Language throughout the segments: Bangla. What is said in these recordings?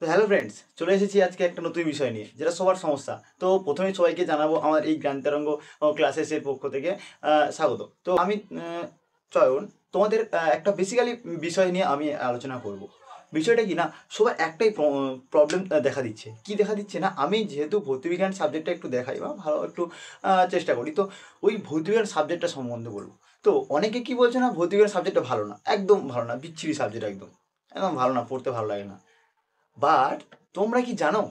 তো হ্যালো ফ্রেন্ডস, চলে এসেছি আজকে একটা নতুন বিষয় নিয়ে, যেটা সবার সমস্যা। তো প্রথমে সবাইকে জানাবো আমার এই জ্ঞান তরঙ্গ ক্লাসেসের পক্ষ থেকে স্বাগত। তো আমি চয়ন, তোমাদের একটা বেসিক্যালি বিষয় নিয়ে আমি আলোচনা করব। বিষয়টা কি না, সবার একটাই প্রবলেম দেখা দিচ্ছে। কি দেখা দিচ্ছে না, আমি যেহেতু ভৌতবিজ্ঞান সাবজেক্টটা একটু দেখাই বা ভালো একটু চেষ্টা করি, তো ওই ভৌতবিজ্ঞান সাবজেক্টটা সম্বন্ধে বলবো। তো অনেকে কি বলছে না, ভৌতবিজ্ঞান সাবজেক্টটা ভালো না, একদম ভালো না, বিচ্ছিরি সাবজেক্ট, একদম একদম ভালো না, পড়তে ভালো লাগে না। বাট তোমরা কি জানো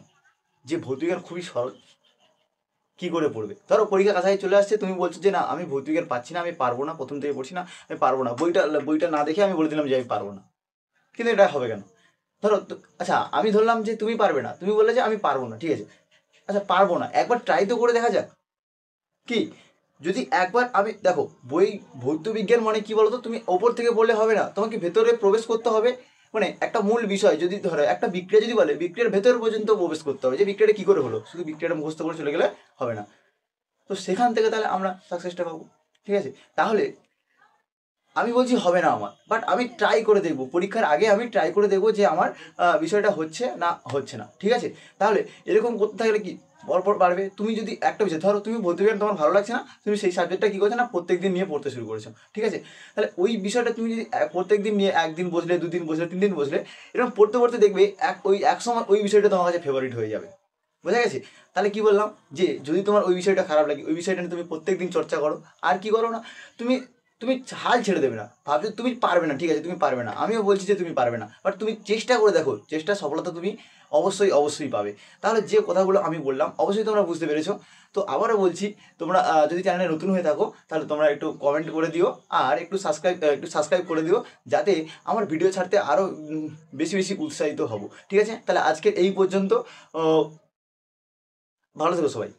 যে ভৌতবিজ্ঞান খুবই সহজ? কি করে পড়বে? ধরো পরীক্ষা কাছাকাছি চলে আসছে, তুমি বলছো যে না আমি ভৌতবিজ্ঞান পাচ্ছি না, আমি পারবো না, প্রথম থেকে পড়ছি না, আমি পারবো না, বইটা বইটা না দেখে আমি বলে দিলাম যে আমি পারবো না। কিন্তু এটা হবে কেন? ধরো আচ্ছা, আমি ধরলাম যে তুমি পারবে না, তুমি বললে যে আমি পারবো না, ঠিক আছে। আচ্ছা, পারবো না, একবার ট্রাই তো করে দেখা যাক। কি, যদি একবার আমি দেখো, বই ভৌতবিজ্ঞান মানে কি বলতো, তুমি ওপর থেকে বললে হবে না, তোমাকে ভেতরে প্রবেশ করতে হবে। মানে একটা মূল বিষয়, যদি ধরো একটা বিক্রিয়া যদি বলে, বিক্রিয়ার ভেতর পর্যন্ত প্রবেশ করতে হবে, যে বিক্রিয়াটা কি করে হলো, শুধু বিক্রিয়াটা মুখস্থ করে চলে গেলে হবে না। তো সেখান থেকে তাহলে আমরা সাকসেসটা পাবো। ঠিক আছে, তাহলে আমি বলছি হবে না আমার, বাট আমি ট্রাই করে দেখবো, পরীক্ষার আগে আমি ট্রাই করে দেখবো যে আমার বিষয়টা হচ্ছে না হচ্ছে না। ঠিক আছে, তাহলে এরকম করতে থাকলে কি পরপর বাড়বে। তুমি যদি একটা বিষয় ধরো, তুমি ভৌতবিজ্ঞান তোমার ভালো লাগছে না, তুমি সেই সাবজেক্টটা কী করছো না, প্রত্যেকদিন নিয়ে পড়তে শুরু করেছো। ঠিক আছে, তাহলে ওই বিষয়টা তুমি যদি প্রত্যেকদিন নিয়ে একদিন বসলে, দুদিন বসলে, 3 দিন বসলে, এরকম পড়তে পড়তে দেখবে এক সময় ওই বিষয়টা তোমার কাছে ফেভারিট হয়ে যাবে। বোঝা গেছে? তাহলে কি বললাম, যে যদি তোমার ওই বিষয়টা খারাপ লাগে, ওই বিষয়টা নিয়ে তুমি প্রত্যেকদিন চর্চা করো। আর কি করো না, তুমি তুমি হাল ছেড়ে দেবে না, ভাবছো তুমি পারবে না, ঠিক আছে তুমি পারবে না, আমিও বলছি যে তুমি পারবে না, বাট তুমি চেষ্টা করে দেখো, চেষ্টা সফলতা তুমি অবশ্যই অবশ্যই পাবে। তাহলে যে কথাগুলো আমি বললাম অবশ্যই তোমরা বুঝতে পেরেছো। তো আবারও বলছি, তোমরা যদি চ্যানেলে নতুন হয়ে থাকো, তাহলে তোমরা একটু কমেন্ট করে দিও, আর একটু সাবস্ক্রাইব করে দিও, যাতে আমার ভিডিও ছাড়তে আরও বেশি বেশি উৎসাহিত হব। ঠিক আছে, তাহলে আজকের এই পর্যন্ত। ভালো থেকো সবাই।